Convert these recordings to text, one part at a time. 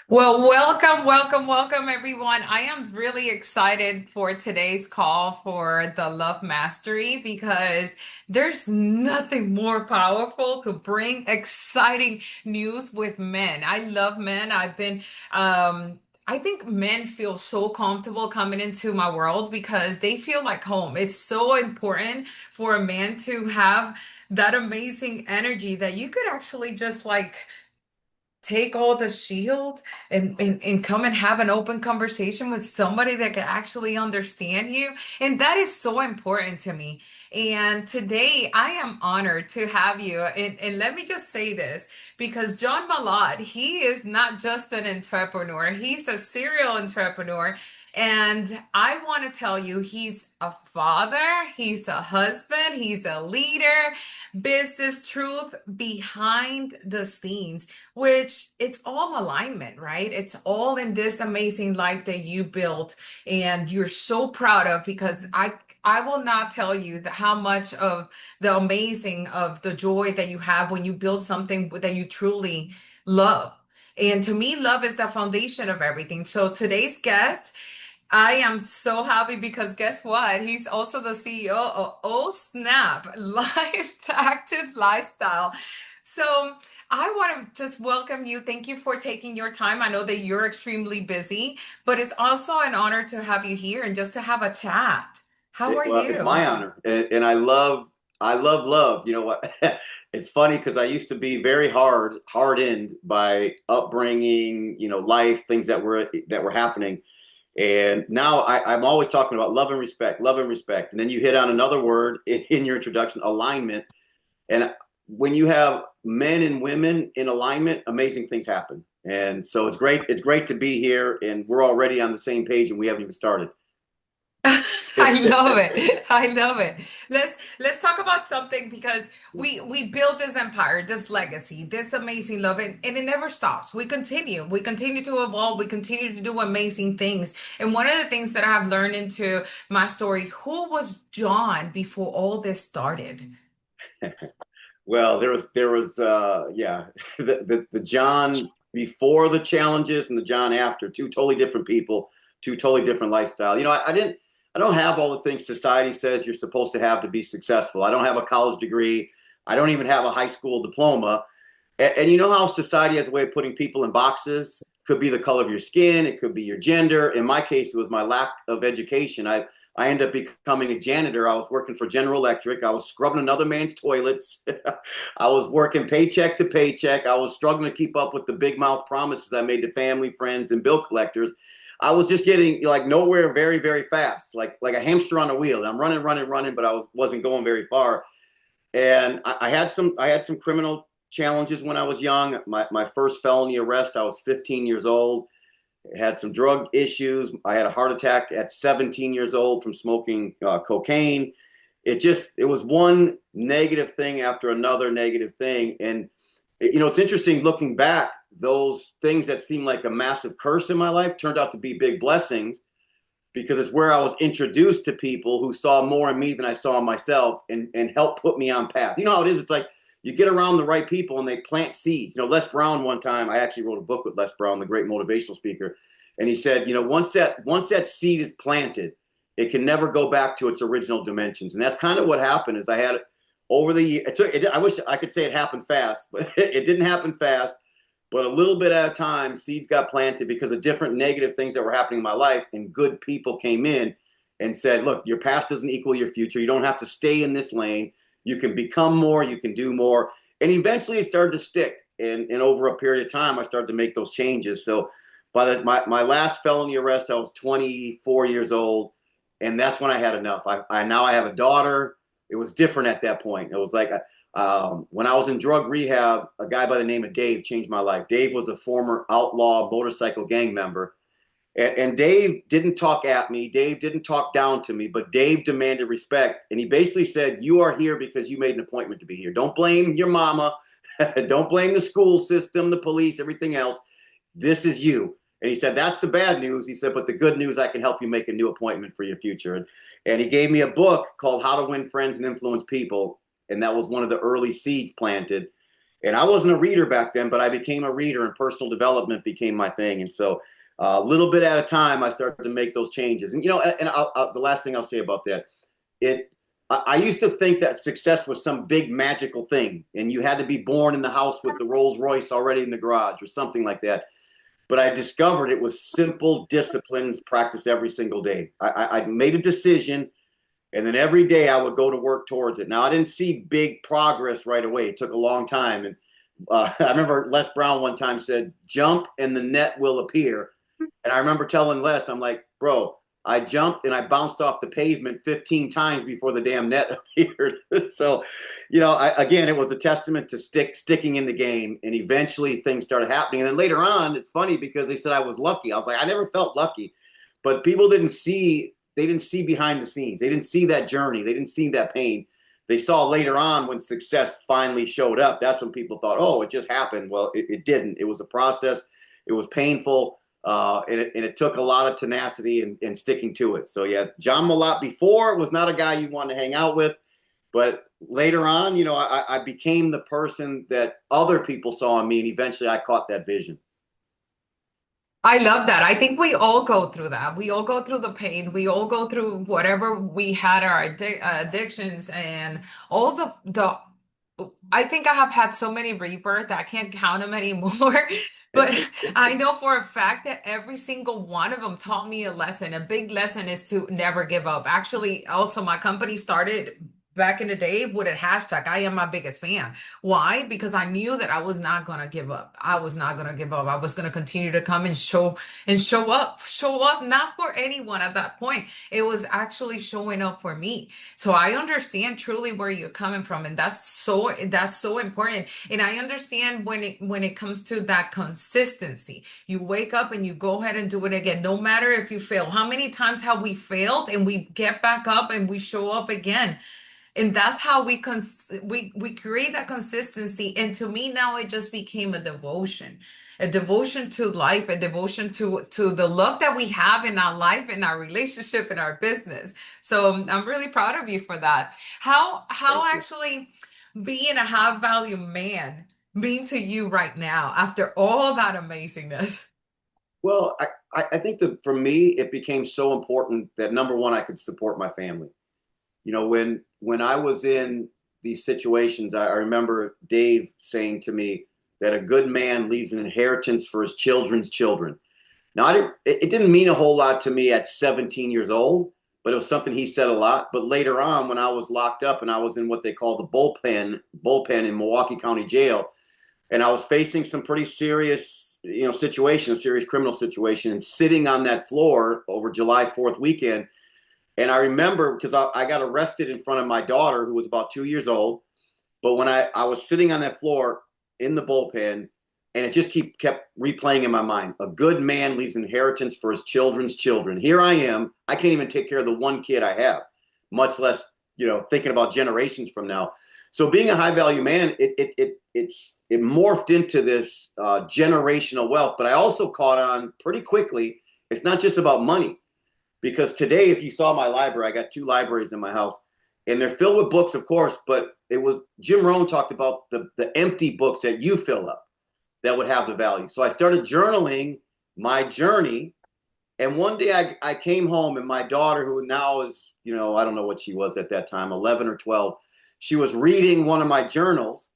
Well, welcome, everyone. I am really excited for today's call for the Love Mastery because there's nothing more powerful to bring exciting news with men. I love men. I think men feel so comfortable coming into my world because they feel like home. It's so important for a man to have that amazing energy that you could actually just like take all the shield and come and have an open conversation with somebody that can actually understand you. And that is so important to me. And today I am honored to have you. And let me just say this because John Malott, he is not just an entrepreneur, he's a serial entrepreneur. And I want to tell you, he's a father, he's a husband, he's a leader, business truth behind the scenes, which it's all alignment, right? It's all in this amazing life that you built and you're so proud of because I will not tell you how much of the amazing of the joy that you have when you build something that you truly love. And to me, love is the foundation of everything. So today's guest, I am so happy because guess what? He's also the CEO of Oh Snap Life Active Lifestyle. So I want to just welcome you. Thank you for taking your time. I know that you're extremely busy, but it's also an honor to have you here and just to have a chat. How are Well, it's you? my honor, and I love love. You know what? It's funny because I used to be very hard-end by upbringing, life, things that were happening, and now I'm always talking about love and respect, and then you hit on another word in your introduction, alignment, and when you have men and women in alignment, amazing things happen, and so it's great. It's great to be here, and we're already on the same page, and we haven't even started. I love it. I love it. Let's talk about something because we build this empire, this legacy, this amazing love, and it never stops. We continue. We continue to evolve. We continue to do amazing things. And one of the things that I've learned into my story, who was John before all this started? Well, yeah, the John before the challenges and the John after, two totally different people, two totally different lifestyle. I don't have all the things society says you're supposed to be successful. I don't have a college degree. I don't even have a high school diploma. And you know how society has a way of putting people in boxes? Could be the color of your skin. It could be your gender. In my case, it was my lack of education. I ended up becoming a janitor. I was working for General Electric. I was scrubbing another man's toilets. I was working paycheck to paycheck. I was struggling to keep up with the big mouth promises I made to family, friends, and bill collectors. I was just getting like nowhere very, very fast, like a hamster on a wheel. I'm running, but wasn't going very far. And I had some criminal challenges when I was young. My first felony arrest, I was 15 years old. Had some drug issues. I had a heart attack at 17 years old from smoking cocaine. It was one negative thing after another negative thing. And it's interesting looking back, those things that seemed like a massive curse in my life turned out to be big blessings because it's where I was introduced to people who saw more in me than I saw in myself and helped put me on path. You know how it is? It's like you get around the right people and they plant seeds. Les Brown, one time, I actually wrote a book with Les Brown, the great motivational speaker. And he said, once that seed is planted, it can never go back to its original dimensions. And that's kind of what happened is I had it over the year. I wish I could say it happened fast, but it didn't happen fast. But a little bit at a time, seeds got planted because of different negative things that were happening in my life. And good people came in and said, look, your past doesn't equal your future. You don't have to stay in this lane. You can become more. You can do more. And eventually it started to stick. And over a period of time, I started to make those changes. So by my last felony arrest, I was 24 years old. And that's when I had enough. Now I have a daughter. It was different at that point. It was like when I was in drug rehab, a guy by the name of Dave changed my life. Dave was a former outlaw motorcycle gang member. And Dave didn't talk at me. Dave didn't talk down to me, but Dave demanded respect. And he basically said, you are here because you made an appointment to be here. Don't blame your mama. Don't blame the school system, the police, everything else. This is you. And he said, that's the bad news. He said, but the good news, I can help you make a new appointment for your future. And he gave me a book called How to Win Friends and Influence People. And that was one of the early seeds planted. And I wasn't a reader back then, but I became a reader, and personal development became my thing. And so a little bit at a time, I started to make those changes. And, the last thing I'll say about that, I used to think that success was some big magical thing, and you had to be born in the house with the Rolls Royce already in the garage or something like that. But I discovered it was simple disciplines practiced every single day. I made a decision, and then every day I would go to work towards it. Now, I didn't see big progress right away. It took a long time. And I remember Les Brown one time said, jump and the net will appear. And I remember telling Les, I'm like, bro, I jumped and I bounced off the pavement 15 times before the damn net appeared. So, again, it was a testament to sticking in the game, and eventually things started happening. And then later on, it's funny because they said I was lucky. I was like, I never felt lucky, but people didn't see behind the scenes. They didn't see that journey. They didn't see that pain. They saw later on when success finally showed up. That's when people thought, oh, it just happened. Well, it didn't. It was a process. It was painful. And it took a lot of tenacity and sticking to it. So yeah, John Malott before was not a guy you want to hang out with, but later on, I became the person that other people saw in me, and eventually I caught that vision. I love that. I think we all go through that. We all go through the pain. We all go through whatever we had our addictions and all the I think I have had so many rebirths, I can't count them anymore. But I know for a fact that every single one of them taught me a lesson. A big lesson is to never give up. Actually, also my company started back in the day with a hashtag, I am my biggest fan. Why? Because I knew that I was not going to give up. I was not going to give up. I was going to continue to come and show up, not for anyone at that point. It was actually showing up for me. So I understand truly where you're coming from. And that's so important. And I understand when it comes to that consistency, you wake up and you go ahead and do it again, no matter if you fail. How many times have we failed and we get back up and we show up again? And that's how we create that consistency. And to me now it just became a devotion to life, a devotion to the love that we have in our life, in our relationship, in our business. So I'm really proud of you for that. How Thank you. actually being a high value man mean to you right now after all that amazingness? Well, I think that for me, it became so important that number one, I could support my family. When I was in these situations, I remember Dave saying to me that a good man leaves an inheritance for his children's children. Now, it didn't mean a whole lot to me at 17 years old, but it was something he said a lot. But later on, when I was locked up and I was in what they call the bullpen in Milwaukee County Jail, and I was facing some pretty serious, situation, a serious criminal situation, and sitting on that floor over July 4th weekend. And I remember because I got arrested in front of my daughter, who was about 2 years old. But when I was sitting on that floor in the bullpen, and it just kept replaying in my mind, a good man leaves inheritance for his children's children. Here I am. I can't even take care of the one kid I have, much less, thinking about generations from now. So being a high value man, it morphed into this generational wealth. But I also caught on pretty quickly. It's not just about money. Because today, if you saw my library, I got 2 libraries in my house, and they're filled with books, of course, but it was Jim Rohn talked about the empty books that you fill up that would have the value. So I started journaling my journey. And one day I came home, and my daughter, who now is, I don't know what she was at that time, 11 or 12, she was reading one of my journals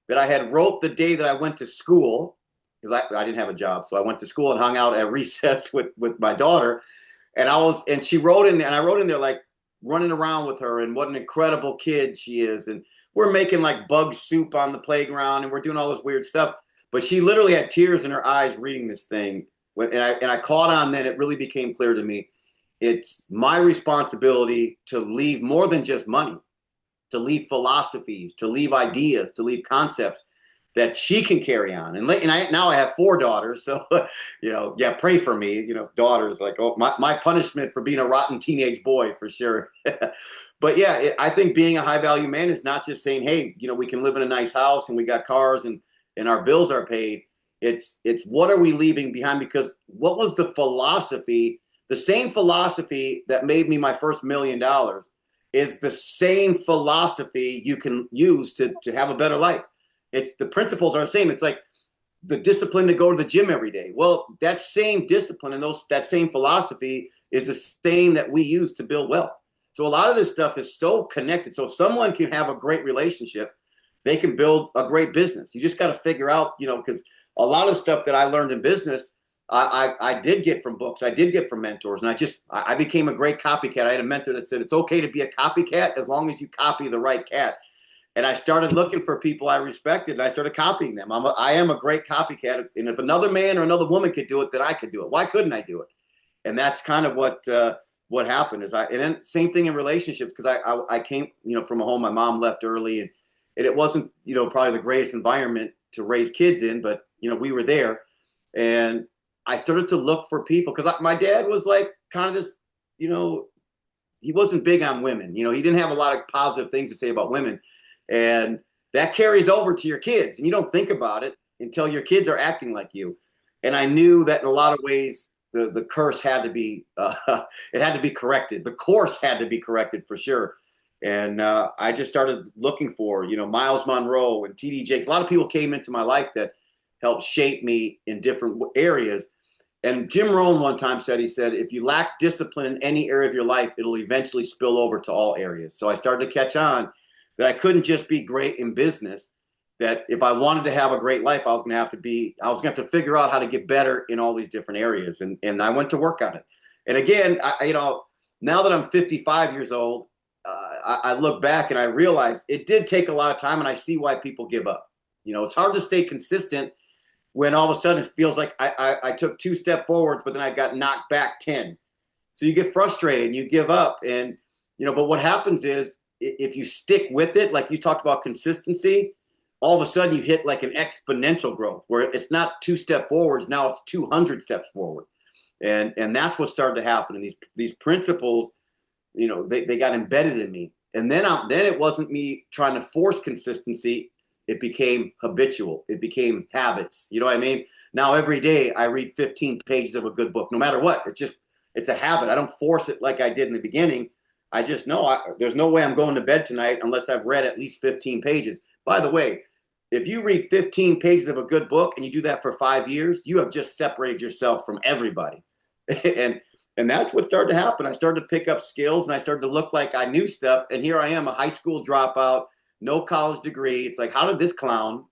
that I had wrote the day that I went to school, because I didn't have a job. So I went to school and hung out at recess with my daughter. And she wrote in there, and I wrote in there like running around with her and what an incredible kid she is. And we're making like bug soup on the playground, and we're doing all this weird stuff. But she literally had tears in her eyes reading this thing. And I caught on then, it really became clear to me. It's my responsibility to leave more than just money, to leave philosophies, to leave ideas, to leave concepts that she can carry on. And now I have 4 daughters. So, pray for me, daughters like, oh, my punishment for being a rotten teenage boy for sure. But yeah, I think being a high value man is not just saying, hey, we can live in a nice house and we got cars and our bills are paid. It's what are we leaving behind? Because what was the philosophy, the same philosophy that made me my first $1 million is the same philosophy you can use to have a better life. It's the principles are the same. It's like the discipline to go to the gym every day. Well, that same discipline and that same philosophy is the same that we use to build wealth. So a lot of this stuff is so connected. So if someone can have a great relationship, they can build a great business. You just got to figure out, because a lot of stuff that I learned in business, I did get from books. I did get from mentors. And I became a great copycat. I had a mentor that said, it's okay to be a copycat as long as you copy the right cat. And I started looking for people I respected, and I started copying them. I am a great copycat. And if another man or another woman could do it, then I could do it. Why couldn't I do it? And that's kind of what happened. And then same thing in relationships, because I came from a home. My mom left early, and it wasn't probably the greatest environment to raise kids in, but we were there, and I started to look for people because my dad was like kind of this, he wasn't big on women. He didn't have a lot of positive things to say about women. And that carries over to your kids, and you don't think about it until your kids are acting like you. And I knew that in a lot of ways, the curse had to be, it had to be corrected. The course had to be corrected for sure. And I just started looking for, Miles Monroe and T.D. Jakes. A lot of people came into my life that helped shape me in different areas. And Jim Rohn one time said, if you lack discipline in any area of your life, it'll eventually spill over to all areas. So I started to catch on that I couldn't just be great in business, that if I wanted to have a great life, I was going to have to figure out how to get better in all these different areas. And I went to work on it. And again, now that I'm 55 years old, I look back and I realize it did take a lot of time, and I see why people give up. It's hard to stay consistent when all of a sudden it feels like I took 2 steps forwards, but then I got knocked back 10. So you get frustrated and you give up. And, but what happens is, if you stick with it, like you talked about consistency, all of a sudden you hit like an exponential growth where it's not 2 steps forwards. Now it's 200 steps forward. And that's what started to happen. And these principles, they got embedded in me. And then it wasn't me trying to force consistency. It became habitual. It became habits. You know what I mean? Now every day I read 15 pages of a good book, no matter what. It's a habit. I don't force it like I did in the beginning. I just know there's no way I'm going to bed tonight unless I've read at least 15 pages. By the way, if you read 15 pages of a good book and you do that for 5 years, you have just separated yourself from everybody. and that's what started to happen. I started to pick up skills, and I started to look like I knew stuff. And here I am, a high school dropout, no college degree. It's like, how did this clown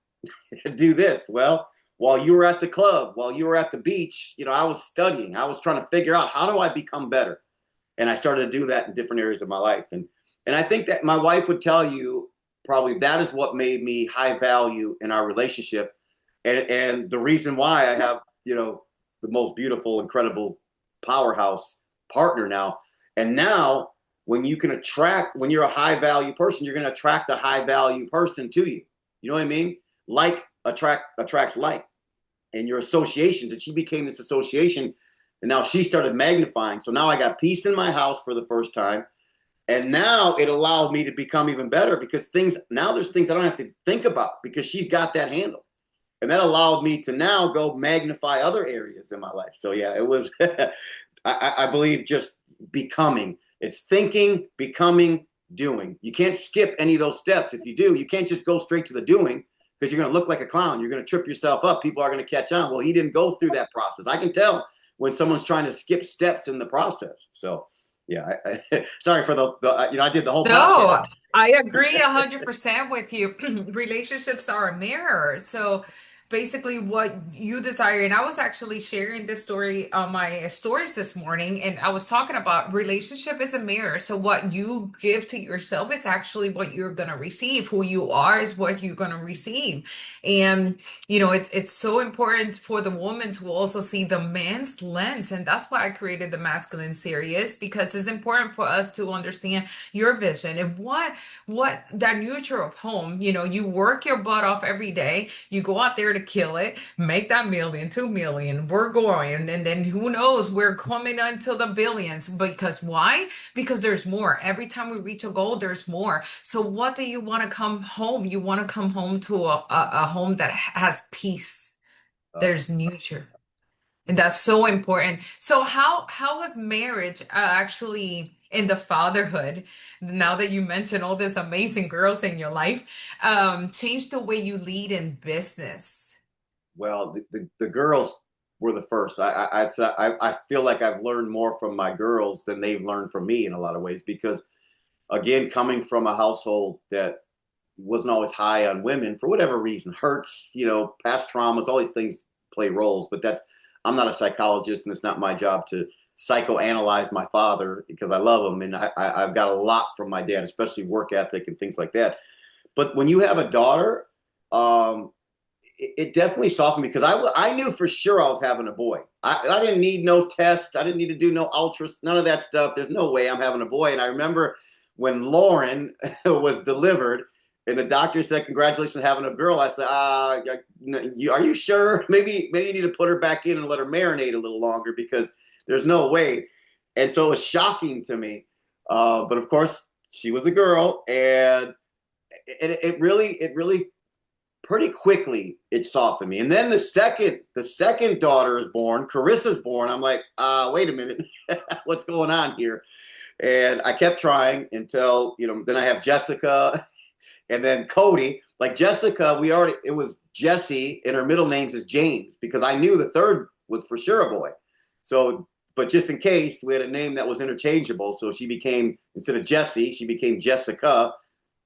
do this? Well, while you were at the club, while you were at the beach, I was studying. I was trying to figure out, how do I become better? And I started to do that in different areas of my life. And I think that my wife would tell you probably that is what made me high value in our relationship. And the reason why I have, the most beautiful, incredible powerhouse partner now. And now when you're a high value person, you're going to attract a high value person to you. You know what I mean? Like attracts like. And your associations, and she became this association. And now she started magnifying. So now I got peace in my house for the first time. And now it allowed me to become even better because there's things I don't have to think about because she's got that handle. And that allowed me to now go magnify other areas in my life. So yeah, it was, I believe, just becoming. It's thinking, becoming, doing. You can't skip any of those steps. If you do, you can't just go straight to the doing because you're going to look like a clown. You're going to trip yourself up. People are going to catch on. Well, he didn't go through that process. I can tell when someone's trying to skip steps in the process. So, yeah, sorry for I did the whole podcast. No, I agree 100% with you. Relationships are a mirror. So basically what you desire, and I was actually sharing this story on my stories this morning, and I was talking about relationship is a mirror. So what you give to yourself is actually what you're going to receive. Who you are is what you're going to receive. And it's so important for the woman to also see the man's lens. And that's why I created the masculine series, because it's important for us to understand your vision and what that nurture of home. You work your butt off every day, you go out there to kill it, make that million, 2 million, we're going, and then who knows, we're coming into the billions. Because why? Because there's more. Every time we reach a goal, there's more. So what do you want to come home? You want to come home to a home that has peace. Uh, There's nurture. And that's so important. So how has marriage actually in the fatherhood, now that you mention all these amazing girls in your life, changed the way you lead in business? Well, the girls were the first. I feel like I've learned more from my girls than they've learned from me in a lot of ways because, again, coming from a household that wasn't always high on women for whatever reason, hurts, past traumas, all these things play roles. But I'm not a psychologist, and it's not my job to psychoanalyze my father because I love him, and I've got a lot from my dad, especially work ethic and things like that. But when you have a daughter, it definitely softened me because I knew for sure I was having a boy. I didn't need no test. I didn't need to do no ultras, none of that stuff. There's no way I'm having a boy. And I remember when Lauren was delivered and the doctor said, congratulations on having a girl. I said, are you sure? Maybe you need to put her back in and let her marinate a little longer because there's no way. And so it was shocking to me. But of course, she was a girl, and it really pretty quickly it softened me. And then the second daughter is born, Carissa's born. I'm like, wait a minute, what's going on here? And I kept trying until, then I have Jessica and then Cody. Like Jessica, it was Jessie, and her middle name is James because I knew the third was for sure a boy. So, but just in case, we had a name that was interchangeable. So she became, instead of Jessie, she became Jessica,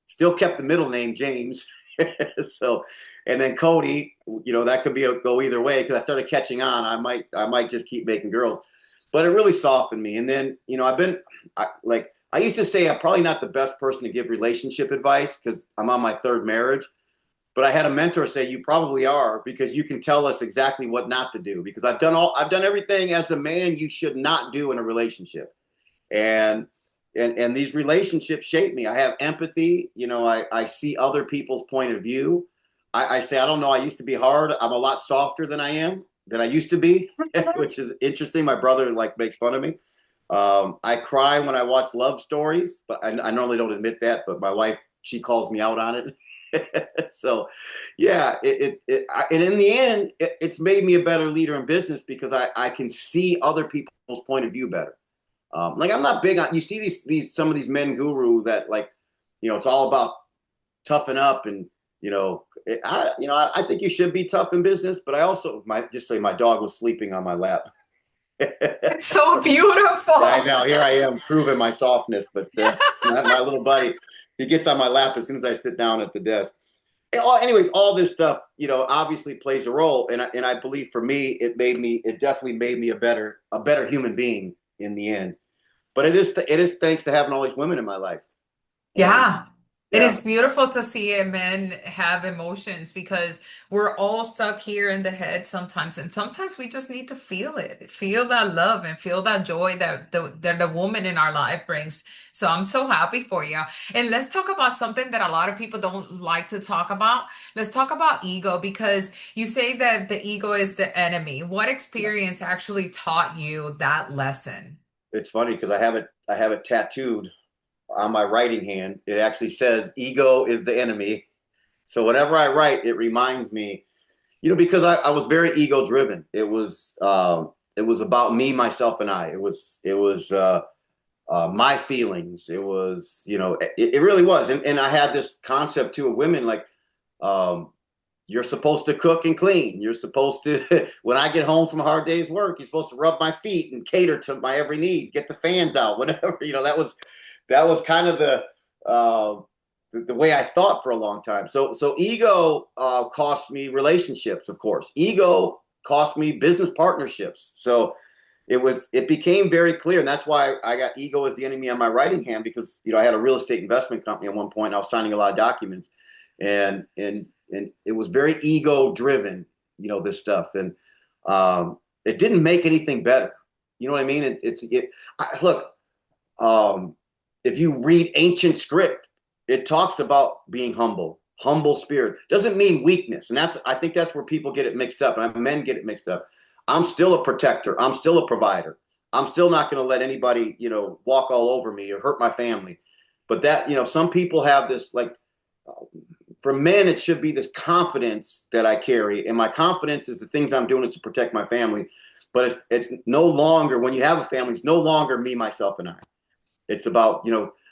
still kept the middle name James. So, and then Cody, that could go either way because I started catching on. I might just keep making girls, but it really softened me. And then, I used to say I'm probably not the best person to give relationship advice because I'm on my third marriage, but I had a mentor say you probably are because you can tell us exactly what not to do because I've done everything as a man you should not do in a relationship, and these relationships shape me. I have empathy. I see other people's point of view. I say, I don't know. I used to be hard. I'm a lot softer than I used to be, which is interesting. My brother makes fun of me. I cry when I watch love stories, but I normally don't admit that, but my wife, she calls me out on it. So yeah, and in the end, it's made me a better leader in business because I can see other people's point of view better. I'm not big on, you see some of these men guru that it's all about toughen up and, I think you should be tough in business, but I also might just say my dog was sleeping on my lap. It's so beautiful. I know. Here I am proving my softness, but my little buddy, he gets on my lap as soon as I sit down at the desk. Anyways, all this stuff, obviously plays a role, and I believe for me, it definitely made me a better human being in the end. But it is thanks to having all these women in my life. And Yeah. It yeah, is beautiful to see men have emotions because we're all stuck here in the head sometimes. And sometimes we just need to feel it, feel that love and feel that joy that the woman in our life brings. So I'm so happy for you. And let's talk about something that a lot of people don't like to talk about. Let's talk about ego because you say that the ego is the enemy. What yeah. experience actually taught you that lesson? It's funny because I have it tattooed on my writing hand. It actually says ego is the enemy. So whenever I write, it reminds me, because I was very ego driven. It was about me, myself, and I. It was my feelings. It was, it really was. And I had this concept too of women, um, you're supposed to cook and clean. You're supposed to, when I get home from a hard day's work, you're supposed to rub my feet and cater to my every need, get the fans out, whatever. That was kind of the way I thought for a long time. So ego cost me relationships, of course. Ego cost me business partnerships. So it became very clear, and that's why I got ego as the enemy on my writing hand because I had a real estate investment company at one point. And I was signing a lot of documents, and it was very ego driven. This stuff, and it didn't make anything better. You know what I mean? Look. If you read ancient script, it talks about being humble spirit. Doesn't mean weakness. And I think that's where people get it mixed up. And men get it mixed up. I'm still a protector. I'm still a provider. I'm still not going to let anybody, walk all over me or hurt my family. But some people have this, for men, it should be this confidence that I carry. And my confidence is the things I'm doing is to protect my family. But it's no longer, when you have a family, it's no longer me, myself, and I. It's about,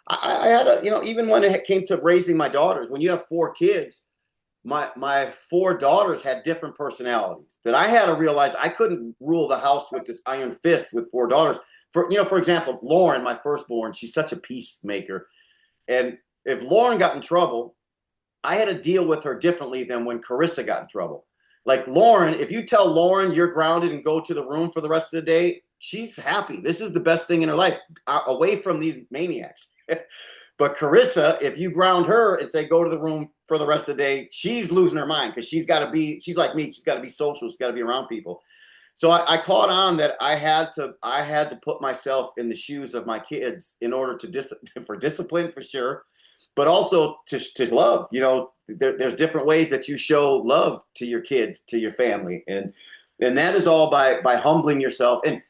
I had a, even when it came to raising my daughters, when you have four kids, my four daughters had different personalities that I had to realize I couldn't rule the house with this iron fist with four daughters. For example, Lauren, my firstborn, she's such a peacemaker. And if Lauren got in trouble, I had to deal with her differently than when Carissa got in trouble. Like Lauren, if you tell Lauren you're grounded and go to the room for the rest of the day, she's happy. This is the best thing in her life, away from these maniacs. But Carissa, if you ground her and say go to the room for the rest of the day, she's losing her mind because she's like me, she's got to be social, she's got to be around people. So I caught on that I had to put myself in the shoes of my kids in order for discipline, for sure, but also to love. There's different ways that you show love to your kids, to your family, and that is all by humbling yourself. And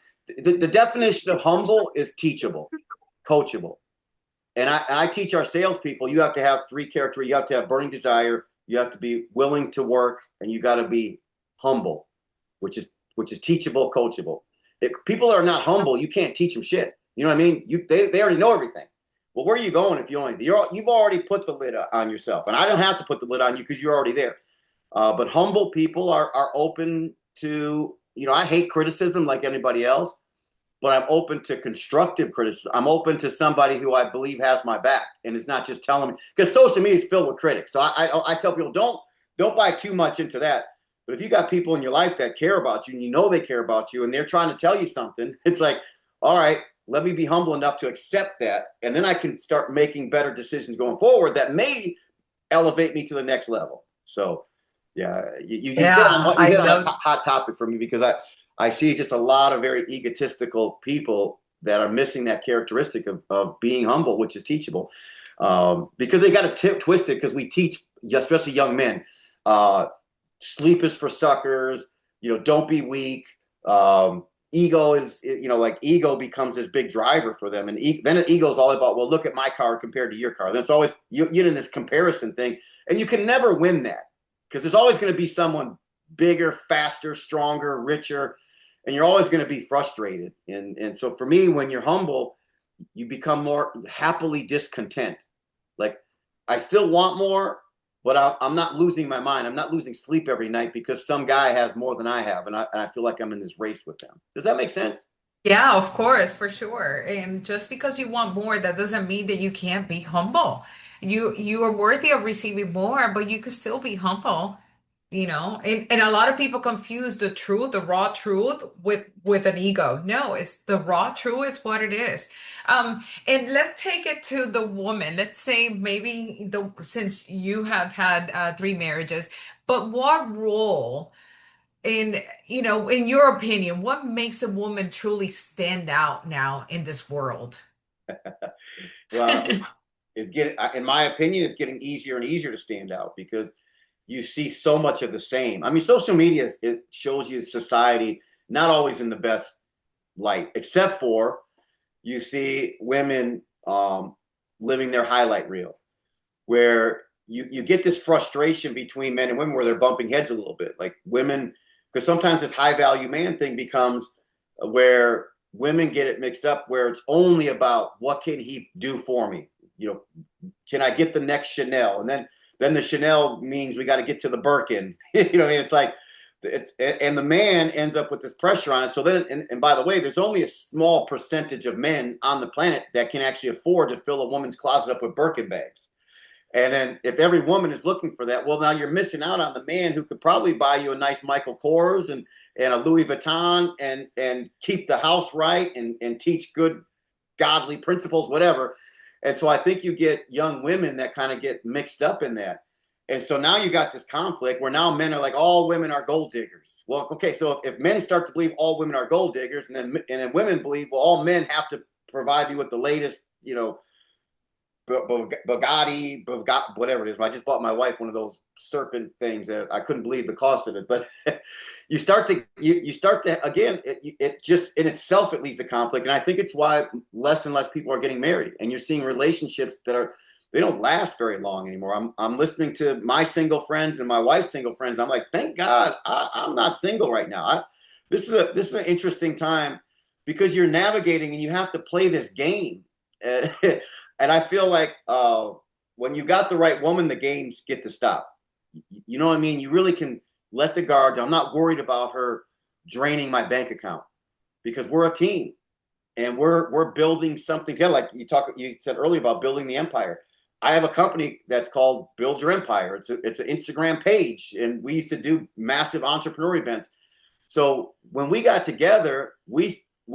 the definition of humble is teachable, coachable. And I teach our salespeople, you have to have three characteristics. You have to have burning desire, you have to be willing to work, and you got to be humble, which is teachable, coachable. If people are not humble, you can't teach them shit. You know what I mean? They already know everything. Well, where are you going if you've already put the lid on yourself? And I don't have to put the lid on you because you're already there. But humble people are open to, I hate criticism like anybody else, but I'm open to constructive criticism. I'm open to somebody who I believe has my back and is not just telling me, because social media is filled with critics. So I tell people, don't buy too much into that. But if you got people in your life that care about you and they care about you and they're trying to tell you something, it's like, all right, let me be humble enough to accept that. And then I can start making better decisions going forward that may elevate me to the next level. So yeah, you hit Yeah, I on a love. hot topic for me because I see just a lot of very egotistical people that are missing that characteristic of being humble, which is teachable. Because they got to twist it because we teach, especially young men, sleep is for suckers, don't be weak. Ego is, like ego becomes this big driver for them. And then ego is all about, well, look at my car compared to your car. Then it's always, you're in this comparison thing. And you can never win that because there's always going to be someone bigger, faster, stronger, richer, and you're always going to be frustrated. And so for me, when you're humble, you become more happily discontent. Like I still want more, but I'm not losing my mind. I'm not losing sleep every night because some guy has more than I have, and I feel like I'm in this race with them. Does that make sense? Yeah, of course, for sure. And just because you want more, that doesn't mean that you can't be humble. You are worthy of receiving more, but you could still be humble, And a lot of people confuse the truth, the raw truth, with an ego. No, it's the raw truth is what it is. And let's take it to the woman. Let's say maybe since you have had three marriages, but what role? In your opinion, what makes a woman truly stand out now in this world? Well, it's getting, in my opinion, it's getting easier and easier to stand out because you see so much of the same. I mean, social media, it shows you society not always in the best light, except for you see women living their highlight reel, where you get this frustration between men and women where they're bumping heads a little bit. Like women, because sometimes this high value man thing becomes where women get it mixed up, where it's only about what can he do for me? Can I get the next Chanel? And then the Chanel means we got to get to the Birkin. It's like and the man ends up with this pressure on it. So then, and by the way, there's only a small percentage of men on the planet that can actually afford to fill a woman's closet up with Birkin bags. And then if every woman is looking for that, well, now you're missing out on the man who could probably buy you a nice Michael Kors and a Louis Vuitton and keep the house right and teach good godly principles, whatever. And so I think you get young women that kind of get mixed up in that. And so now you got this conflict where now men are like, all women are gold diggers. Well, okay, so if men start to believe all women are gold diggers, and then women believe, well, all men have to provide you with the latest, Bugatti, whatever it is. I just bought my wife one of those serpent things that I couldn't believe the cost of it. But you start to again, it just in itself, it leads to conflict. And I think it's why less and less people are getting married. And you're seeing relationships they don't last very long anymore. I'm listening to my single friends and my wife's single friends. I'm like, thank God I'm not single right now. This is an interesting time because you're navigating and you have to play this game And, and I feel like when you got the right woman, the games get to stop. You know what I mean? You really can let the guard down. I'm not worried about her draining my bank account because we're a team and we're building something together. Like you said earlier about building the empire. I have a company that's called Build Your Empire. It's an Instagram page, and we used to do massive entrepreneur events. So when we got together, we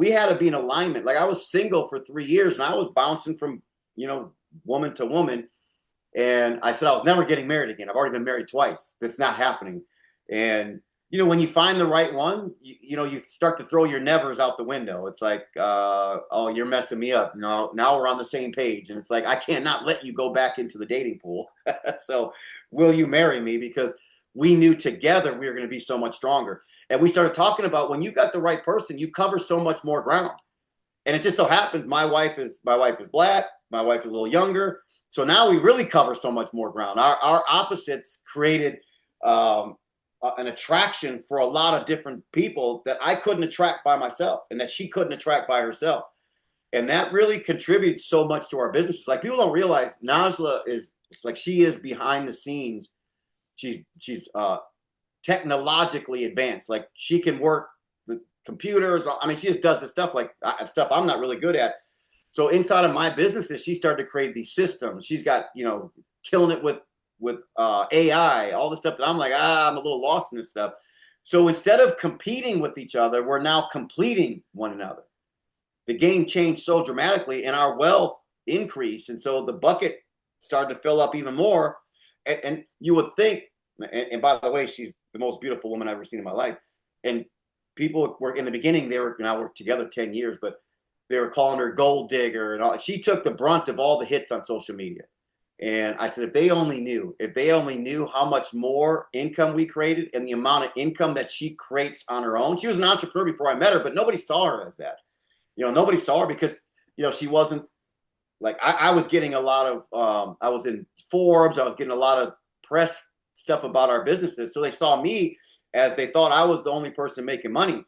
had to be in alignment. Like I was single for 3 years, and I was bouncing from woman to woman. And I said I was never getting married again. I've already been married twice. That's not happening. And when you find the right one, you start to throw your nevers out the window. It's like, oh, you're messing me up. No, now we're on the same page. And it's like, I can't not let you go back into the dating pool. So will you marry me? Because we knew together we were going to be so much stronger. And we started talking about when you got the right person, you cover so much more ground. And it just so happens my wife is black. My wife is a little younger. So now we really cover so much more ground. Our opposites created an attraction for a lot of different people that I couldn't attract by myself and that she couldn't attract by herself. And that really contributes so much to our businesses. Like people don't realize Najla it's like she is behind the scenes. She's technologically advanced. Like she can work the computers. I mean, she just does the stuff like stuff I'm not really good at. So inside of my businesses, she started to create these systems. She's got, killing it with AI, all the stuff that I'm like, I'm a little lost in this stuff. So instead of competing with each other, we're now completing one another. The game changed so dramatically and our wealth increased. And so the bucket started to fill up even more. And you would think, and by the way, she's the most beautiful woman I've ever seen in my life. And people were in the beginning, now we're together 10 years, but they were calling her gold digger and all. She took the brunt of all the hits on social media. And I said, if they only knew how much more income we created and the amount of income that she creates on her own. She was an entrepreneur before I met her, but nobody saw her as that. Nobody saw her because, she wasn't like, I was getting a lot of, I was in Forbes. I was getting a lot of press stuff about our businesses. So they saw me as they thought I was the only person making money.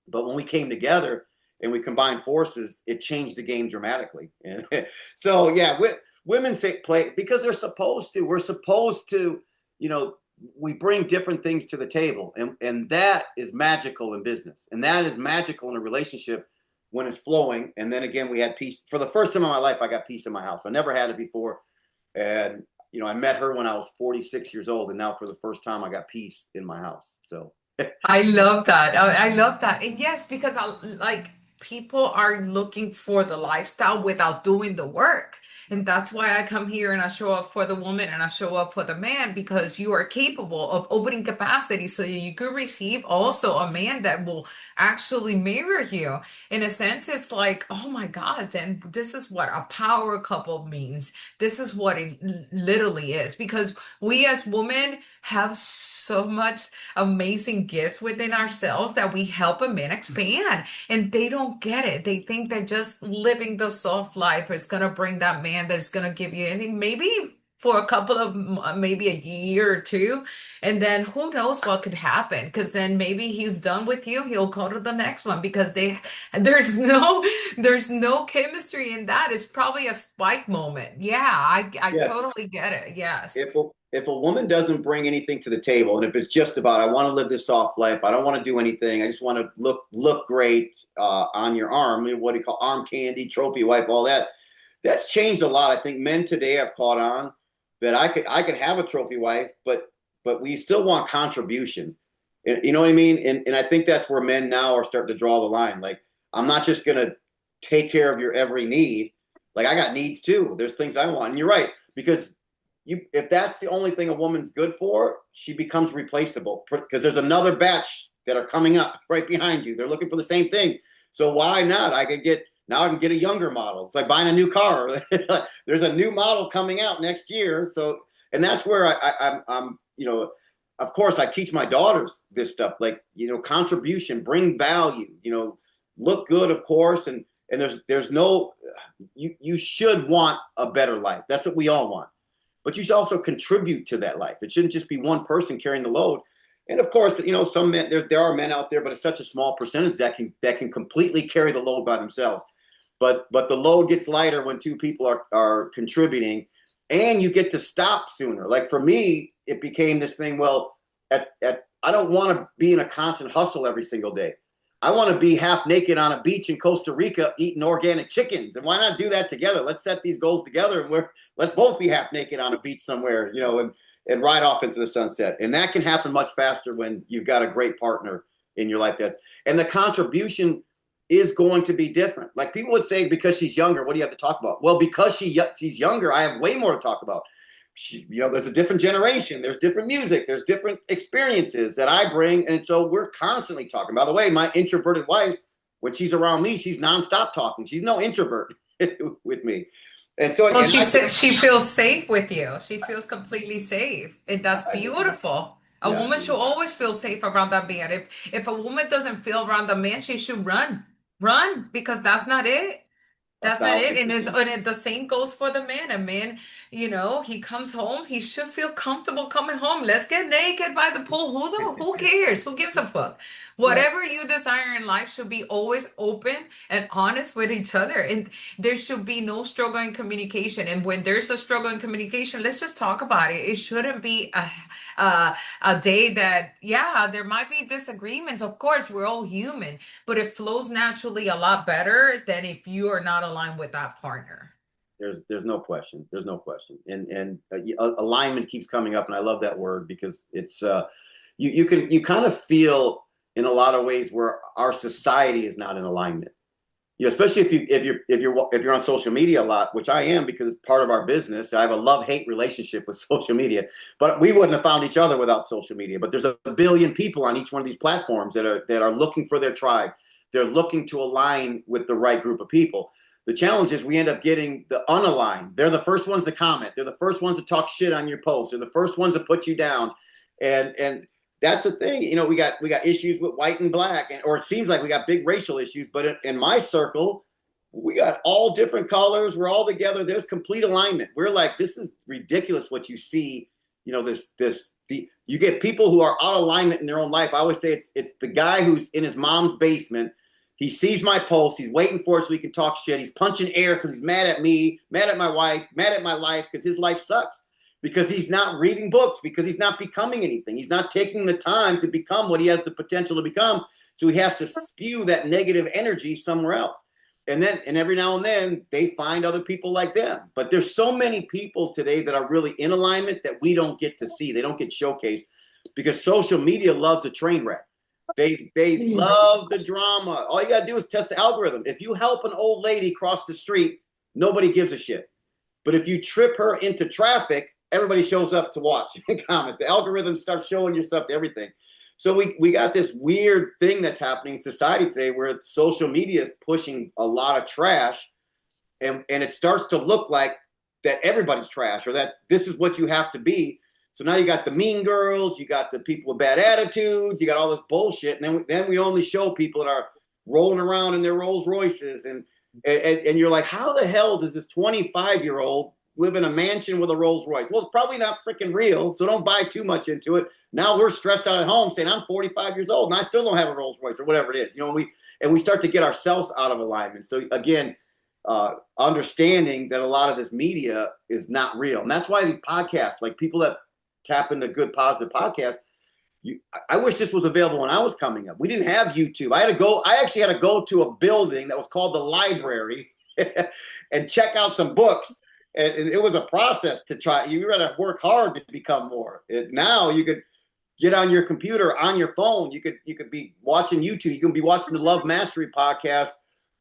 But when we came together, and we combine forces, it changed the game dramatically. And so, yeah, women play because they're supposed to. We're supposed to, we bring different things to the table. And that is magical in business. And that is magical in a relationship when it's flowing. And then again, we had peace. For the first time in my life, I got peace in my house. I never had it before. And, I met her when I was 46 years old. And now for the first time, I got peace in my house. So I love that. I love that. And yes, because people are looking for the lifestyle without doing the work. And that's why I come here and I show up for the woman and I show up for the man because you are capable of opening capacity so you could receive also a man that will actually mirror you. In a sense, it's like, oh my God, then this is what a power couple means. This is what it literally is because we as women have so much amazing gifts within ourselves that we help a man expand and they don't get it. They think that just living the soft life is going to bring that man that's going to give you anything, maybe for a couple of, maybe a year or two. And then who knows what could happen? Because then maybe he's done with you. He'll go to the next one because there's no chemistry in that. It's probably a spike moment. Yeah, I yeah, totally get it. Yes. if a woman doesn't bring anything to the table, and if it's just about I want to live this soft life, I don't want to do anything, I just want to look great on your arm. I mean, what do you call arm candy, trophy wife, all that? That's changed a lot. I think men today have caught on that I could have a trophy wife, but we still want contribution. You know what I mean? And I think that's where men now are starting to draw the line. Like I'm not just gonna take care of your every need. Like I got needs too. There's things I want, and you're right because if that's the only thing a woman's good for, she becomes replaceable because there's another batch that are coming up right behind you. They're looking for the same thing. So why not? I can get a younger model. It's like buying a new car. There's a new model coming out next year. So, and that's where I'm, of course I teach my daughters this stuff, like, contribution, bring value, look good, of course. And there's no, you should want a better life. That's what we all want. But you should also contribute to that life. It shouldn't just be one person carrying the load. And of course, some men, there are men out there, but it's such a small percentage that can completely carry the load by themselves. but the load gets lighter when two people are contributing, and you get to stop sooner. Like for me, it became this thing. Well, at I don't want to be in a constant hustle every single day. I want to be half naked on a beach in Costa Rica eating organic chickens. And why not do that together? Let's set these goals together, and let's both be half naked on a beach somewhere, and ride off into the sunset. And that can happen much faster when you've got a great partner in your life. And the contribution is going to be different. Like people would say, because she's younger, what do you have to talk about? Well, because she's younger, I have way more to talk about. There's a different generation, there's different music, there's different experiences that I bring. And so we're constantly talking. By the way, my introverted wife, when she's around me, she's nonstop talking. She's no introvert with me. And so, Well, and I think, she feels safe with you. She feels completely safe. And that's beautiful. A yeah, woman should always feel safe around that man. If a woman doesn't feel around the man, she should run. Run, because that's not it. a That's not it. thousand And percent. the same goes for the man. A man, he comes home, he should feel comfortable coming home. Let's get naked by the pool. Who cares? Who gives a fuck? Yeah. Whatever you desire in life should be always open and honest with each other. And there should be no struggle in communication. And when there's a struggle in communication, let's just talk about it. It shouldn't be a day that, yeah, there might be disagreements. Of course, we're all human, but it flows naturally a lot better than if you are not aligned with that partner. There's no question. There's no question. And alignment keeps coming up, and I love that word because it's you kind of feel in a lot of ways where our society is not in alignment. Especially if you're on social media a lot, which I am because it's part of our business. I have a love-hate relationship with social media, but we wouldn't have found each other without social media. But there's a billion people on each one of these platforms that are looking for their tribe. They're looking to align with the right group of people. The challenge is we end up getting the unaligned. They're the first ones to comment. They're the first ones to talk shit on your posts. They're the first ones to put you down. And that's the thing. We got issues with white and black, or it seems like we got big racial issues. But in my circle, we got all different colors. We're all together. There's complete alignment. We're like, this is ridiculous what you see. You get people who are out of alignment in their own life. I always say it's the guy who's in his mom's basement. He sees my post. He's waiting for it so he can talk shit. He's punching air because he's mad at me, mad at my wife, mad at my life because his life sucks. Because he's not reading books, because he's not becoming anything. He's not taking the time to become what he has the potential to become. So he has to spew that negative energy somewhere else. And every now and then they find other people like them. But there's so many people today that are really in alignment that we don't get to see. They don't get showcased because social media loves a train wreck. They love the drama. All you got to do is test the algorithm. If you help an old lady cross the street, nobody gives a shit. But if you trip her into traffic, everybody shows up to watch and comment. The algorithm starts showing your stuff to everything. So we got this weird thing that's happening in society today where social media is pushing a lot of trash, and it starts to look like that everybody's trash or that this is what you have to be. So now you got the mean girls, you got the people with bad attitudes, you got all this bullshit, and then we only show people that are rolling around in their Rolls Royces, and you're like, how the hell does this 25-year-old live in a mansion with a Rolls Royce? Well, it's probably not freaking real, so don't buy too much into it. Now we're stressed out at home saying I'm 45 years old and I still don't have a Rolls Royce or whatever it is. We start to get ourselves out of alignment. So again, understanding that a lot of this media is not real, and that's why these podcasts, like people that tap into good positive podcasts. I wish this was available when I was coming up. We didn't have YouTube. I actually had to go to a building that was called the library and check out some books. And it was a process to try. You got to work hard to become more. Now you could get on your computer, on your phone. You could be watching YouTube. You can be watching the Love Mastery podcast,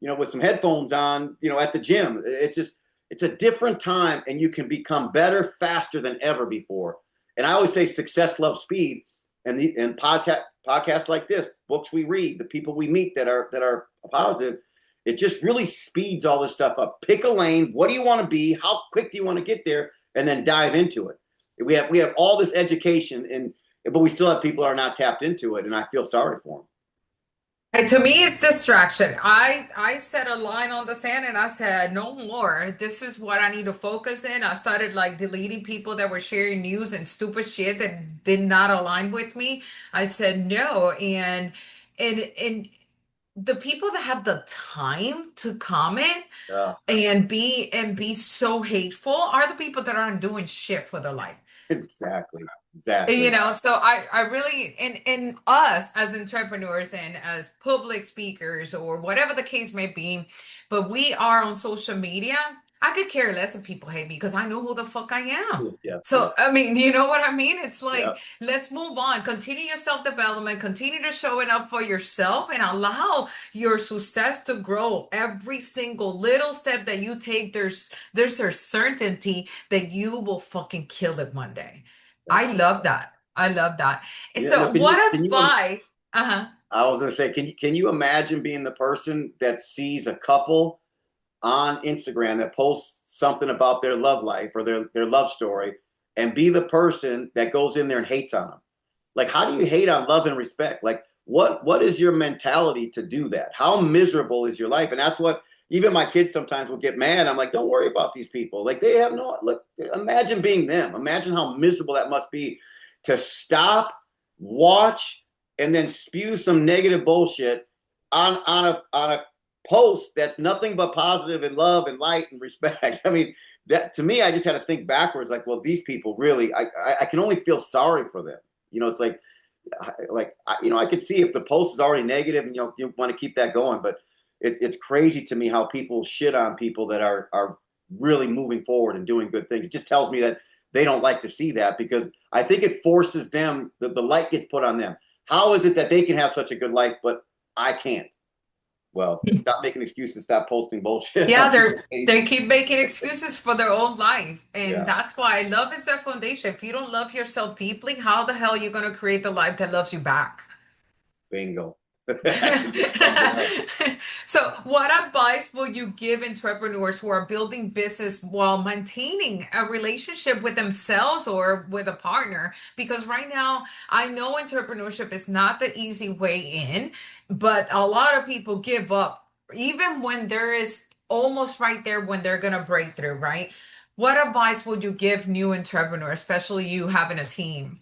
with some headphones on, at the gym. It's a different time, and you can become better faster than ever before. And I always say success loves speed, and podcasts like this, books we read, the people we meet that are positive. It just really speeds all this stuff up. Pick a lane. What do you want to be? How quick do you want to get there? And then dive into it. We have all this education, but we still have people that are not tapped into it, and I feel sorry for them. And to me, it's distraction. I set a line on the sand and I said, no more. This is what I need to focus in. I started like deleting people that were sharing news and stupid shit that did not align with me. I said no, and the people that have the time to comment Uh, and be so hateful are the people that aren't doing shit for their life. exactly. Exactly. So I really, in us as entrepreneurs and as public speakers or whatever the case may be, but we are on social media. I could care less if people hate me because I know who the fuck I am. Yeah. Yeah. So, I mean, you know what I mean? It's Yeah. like, let's move on. Continue your self-development, continue to show it up for yourself and allow your success to grow. Every single little step that you take, there's a certainty that you will fucking kill it one day. I That's right. love that. I love that. And Yeah. No, so, what advice? Uh-huh. I was going to say, can you imagine being the person that sees a couple on Instagram that posts something about their love life or their love story and be the person that goes in there and hates on them? Like, how do you hate on love and respect? Like, what is your mentality to do that? How miserable is your life? And that's what even my kids sometimes will get mad. I'm like, don't worry about these people. Like, they have no look. Imagine being them. Imagine how miserable that must be to stop, watch, and then spew some negative bullshit on a post that's nothing but positive and love and light and respect. I mean, that to me, I just had to think backwards. Like, well, these people really, I can only feel sorry for them. It's like I could see if the post is already negative and you want to keep that going, but it's crazy to me how people shit on people that are really moving forward and doing good things. It just tells me that they don't like to see that because I think it forces them, the light gets put on them. How is it that they can have such a good life, but I can't? Well, stop making excuses, stop posting bullshit Yeah, on people's they pages. keep making excuses for their own life. And Yeah, that's why love is the foundation. If you don't love yourself deeply, how the hell are you going to create the life that loves you back? bingo. You summed it up. So, what advice will you give entrepreneurs who are building business while maintaining a relationship with themselves or with a partner? Because right now, I know entrepreneurship is not the easy way in, but a lot of people give up, even when there is almost right there when they're going to break through, right? What advice would you give new entrepreneurs, especially you having a team?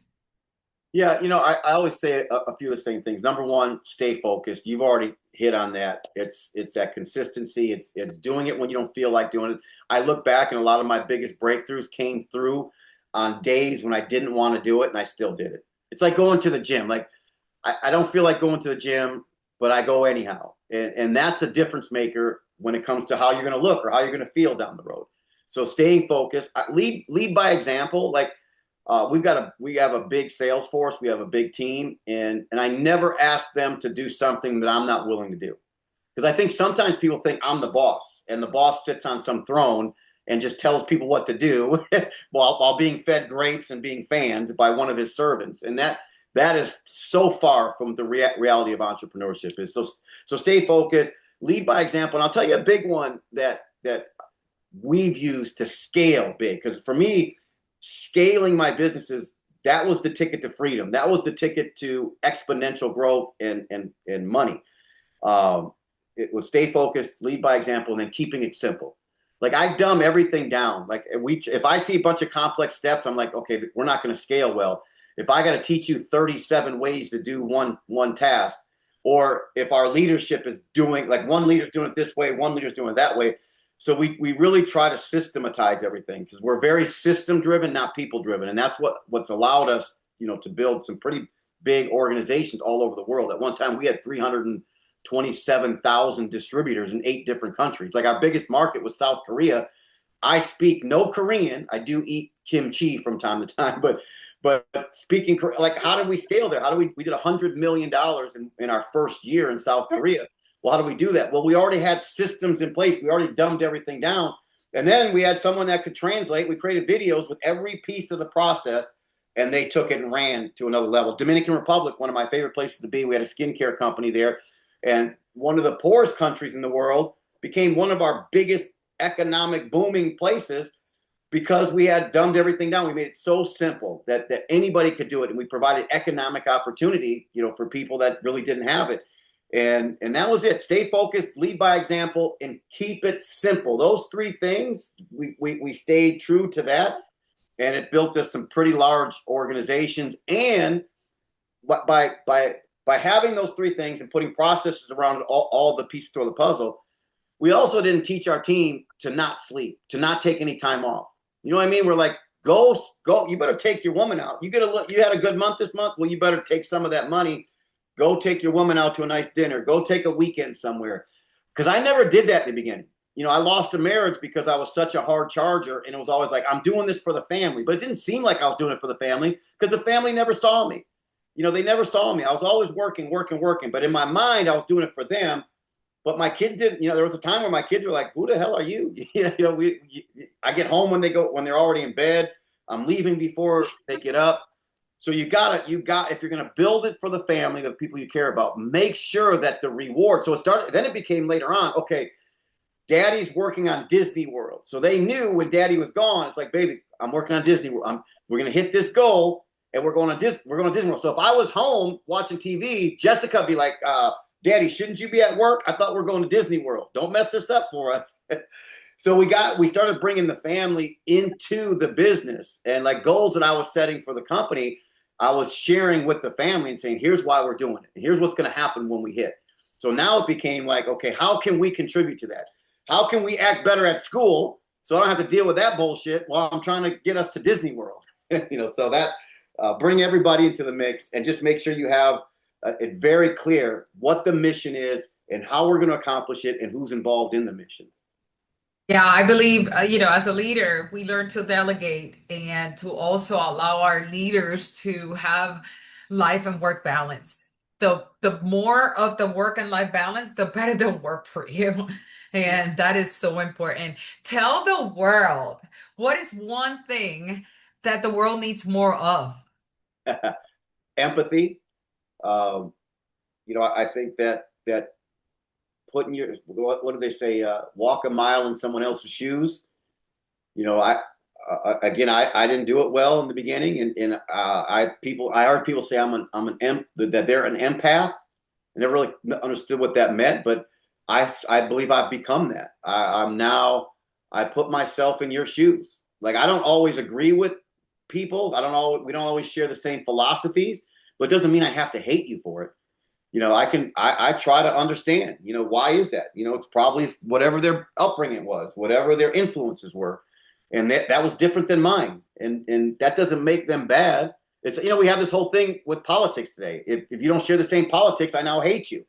Yeah, I always say a few of the same things. Number one, stay focused. You've already hit on that. It's that consistency. It's doing it when you don't feel like doing it. I look back and a lot of my biggest breakthroughs came through on days when I didn't want to do it and I still did it. It's like going to the gym. Like I don't feel like going to the gym, but I go anyhow. And that's a difference maker when it comes to how you're going to look or how you're going to feel down the road. So staying focused, lead by example. Like we have a big sales force, we have a big team, and I never ask them to do something that I'm not willing to do. Because I think sometimes people think I'm the boss, and the boss sits on some throne and just tells people what to do while being fed grapes and being fanned by one of his servants. And that is so far from the reality of entrepreneurship. Is so stay focused, lead by example. And I'll tell you a big one that we've used to scale big. Because for me, scaling my businesses, that was the ticket to freedom. That was the ticket to exponential growth and money. Um, it was stay focused, lead by example, and then keeping it simple. Like I dumb everything down. Like if I see a bunch of complex steps, I'm like, okay, we're not going to scale well. If I got to teach you 37 ways to do one task, or if our leadership is doing like one leader's doing it this way, one leader's doing it that way. So we really try to systematize everything because we're very system driven, not people driven, and that's what's allowed us, to build some pretty big organizations all over the world. At one time, we had 327,000 distributors in 8 different countries. Like our biggest market was South Korea. I speak no Korean. I do eat kimchi from time to time, but speaking like how did we scale there? How do we did $100 million in our first year in South Korea? Well, how do we do that? Well, we already had systems in place. We already dumbed everything down. And then we had someone that could translate. We created videos with every piece of the process, and they took it and ran to another level. Dominican Republic, one of my favorite places to be. We had a skincare company there, and one of the poorest countries in the world became one of our biggest economic booming places because we had dumbed everything down. We made it so simple that anybody could do it, and we provided economic opportunity, for people that really didn't have it. And that was it. Stay focused, lead by example, and keep it simple. Those 3 things, we stayed true to that, and it built us some pretty large organizations. And by by having those three things and putting processes around all the pieces of the puzzle, we also didn't teach our team to not sleep, to not take any time off. You know what I mean? We're like, go. You better take your woman out. You had a good month this month. Well, you better take some of that money. Go take your woman out to a nice dinner. Go take a weekend somewhere. Because I never did that in the beginning. I lost a marriage because I was such a hard charger, and it was always like, I'm doing this for the family. But it didn't seem like I was doing it for the family because the family never saw me. They never saw me. I was always working. But in my mind, I was doing it for them. But my kids didn't. There was a time where my kids were like, "Who the hell are you?" I get home when they're already in bed. I'm leaving before they get up. So if you're going to build it for the family, the people you care about, make sure that the reward. So then it became later on, okay, Daddy's working on Disney World. So they knew when Daddy was gone, it's like, baby, I'm working on Disney World. We're going to hit this goal and we're going to Disney World. So if I was home watching TV, Jessica would be like, Daddy, shouldn't you be at work? I thought we were going to Disney World. Don't mess this up for us. So we started bringing the family into the business, and like goals that I was setting for the company, I was sharing with the family and saying, here's why we're doing it. And here's what's going to happen when we hit. So now it became like, okay, how can we contribute to that? How can we act better at school so I don't have to deal with that bullshit while I'm trying to get us to Disney World? So that bring everybody into the mix and just make sure you have it very clear what the mission is and how we're going to accomplish it and who's involved in the mission. Yeah, I believe, as a leader, we learn to delegate and to also allow our leaders to have life and work balance. The more of the work and life balance, the better the work for you. And that is so important. Tell the world, what is one thing that the world needs more of? Empathy. Um, I think that putting what do they say? Walk a mile in someone else's shoes. I again, I didn't do it well in the beginning, and I heard people say that they're an empath. I never really understood what that meant, but I believe I've become that. I'm now. I put myself in your shoes. Like, I don't always agree with people. We don't always share the same philosophies, but it doesn't mean I have to hate you for it. I try to understand, why is that? It's probably whatever their upbringing was, whatever their influences were. And that was different than mine. And that doesn't make them bad. It's, we have this whole thing with politics today. If you don't share the same politics, I now hate you.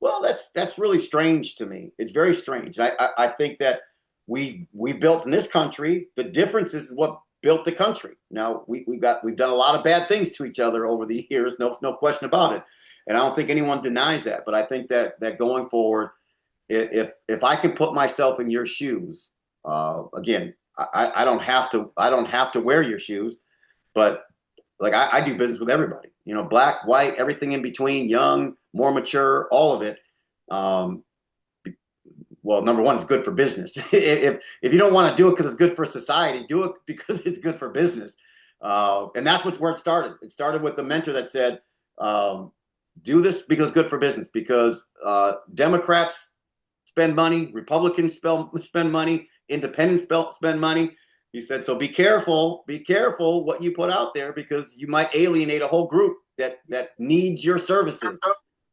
Well, that's really strange to me. It's very strange. I think that we built in this country, the difference is what built the country. Now we've done a lot of bad things to each other over the years. No question about it. And I don't think anyone denies that. But I think that going forward, if I can put myself in your shoes, again, I don't have to wear your shoes, but like I do business with everybody, black, white, everything in between, young, more mature, all of it. Well, number one, it's good for business. if you don't want to do it because it's good for society, do it because it's good for business. And that's where it started. It started with the mentor that said, do this because it's good for business, because Democrats spend money, Republicans spend money, independents spend money. He said, so be careful what you put out there, because you might alienate a whole group that needs your services.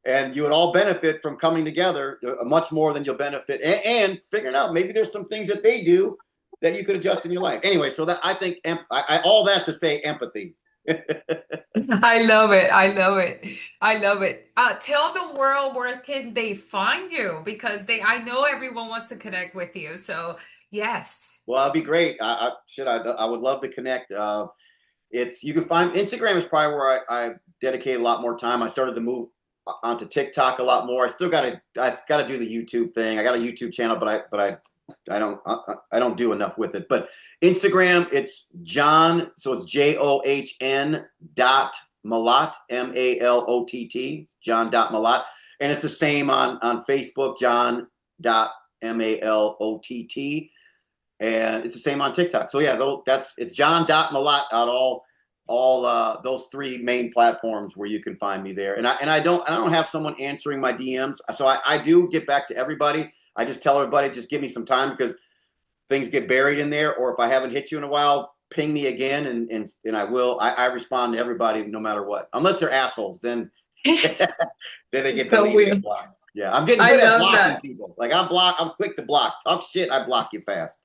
And you would all benefit from coming together much more than you'll benefit and figuring out maybe there's some things that they do that you could adjust in your life. Anyway, so that I think all that to say empathy. I love it. I love it. I love it. Tell the world where can they find you, because I know everyone wants to connect with you. So yes. Well, that'd be great. I would love to connect. You can find Instagram is probably where I dedicate a lot more time. I started to move onto TikTok a lot more. I still got to do the YouTube thing. I got a YouTube channel, but I don't do enough with it. But Instagram, it's John, so it's JOHN Malott, MALOTT, John.Malott. And it's the same on Facebook, John.MALOTT. And it's the same on TikTok. So yeah, it's John.Malott on all those three main platforms where you can find me there. And I don't have someone answering my DMs. So I do get back to everybody. I just tell everybody, just give me some time, because things get buried in there. Or if I haven't hit you in a while, ping me again, and I will. I respond to everybody no matter what, unless they're assholes. Then Then they get So deleted and weird. blocked. Yeah, I'm getting I good at love blocking that. people. Like I'm quick to block. Talk shit, I block you fast.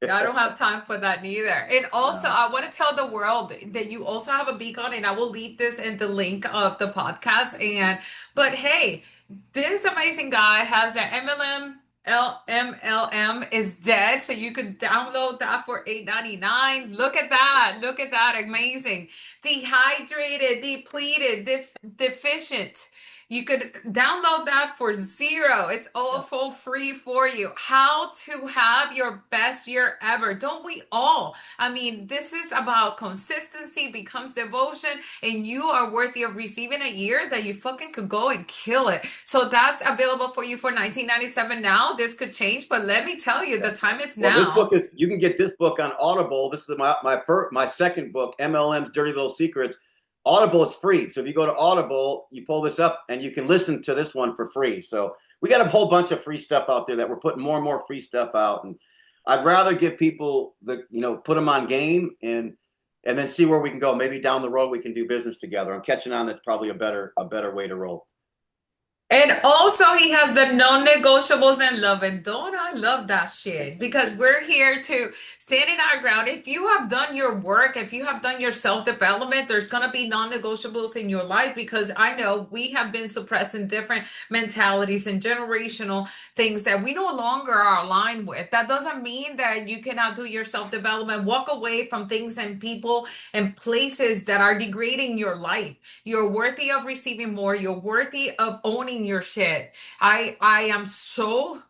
I don't have time for that neither. And also, No. I want to tell the world that you also have a beacon, and I will leave this in the link of the podcast. But hey, this amazing guy has the MLM is dead, so you could download that for $8.99. Look at that! Look at that! Amazing. Dehydrated, depleted, deficient. You could download that for zero. It's all Yeah. for free for you. How to have your best year ever. Don't we all? I mean, this is about consistency becomes devotion, and you are worthy of receiving a year that you fucking could go and kill it. So that's available for you for 1997 now. This could change, but let me tell you, Yeah. the time is Well, this now. book is you can get this book on Audible. This is my second book, MLM's Dirty Little Secrets. Audible, it's free. So if you go to Audible, you pull this up and you can listen to this one for free. So we got a whole bunch of free stuff out there that we're putting more and more free stuff out. And I'd rather give people put them on game and then see where we can go. Maybe down the road we can do business together. I'm catching on that's probably a better way to roll. And also, he has the non-negotiables and love. And don't I love that shit? Because we're here to stand in our ground. If you have done your work, if you have done your self-development, there's going to be non-negotiables in your life because I know we have been suppressing different mentalities and generational things that we no longer are aligned with. That doesn't mean that you cannot do your self-development. Walk away from things and people and places that are degrading your life. You're worthy of receiving more. You're worthy of owning your shit. I am so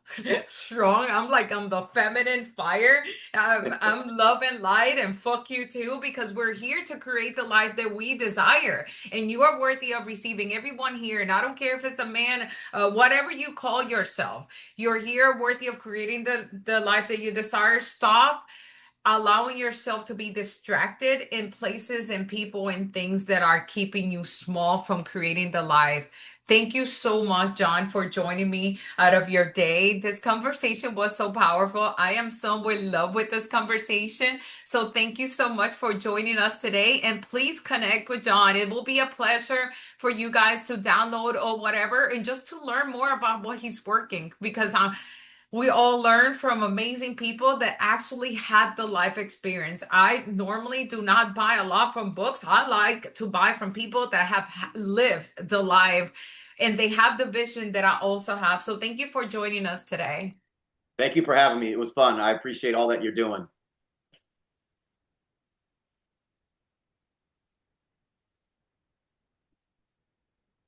strong. I'm the feminine fire. I'm love and light and fuck you too because we're here to create the life that we desire. And you are worthy of receiving everyone here. And I don't care if it's a man, whatever you call yourself. You're here worthy of creating the life that you desire. Stop allowing yourself to be distracted in places and people and things that are keeping you small from creating the life. Thank you so much, John, for joining me out of your day. This conversation was so powerful. I am so in love with this conversation. So thank you so much for joining us today. And please connect with John. It will be a pleasure for you guys to download or whatever and just to learn more about what he's working because we all learn from amazing people that actually had the life experience. I normally do not buy a lot from books. I like to buy from people that have lived the life and they have the vision that I also have. So thank you for joining us today. Thank you for having me. It was fun. I appreciate all that you're doing.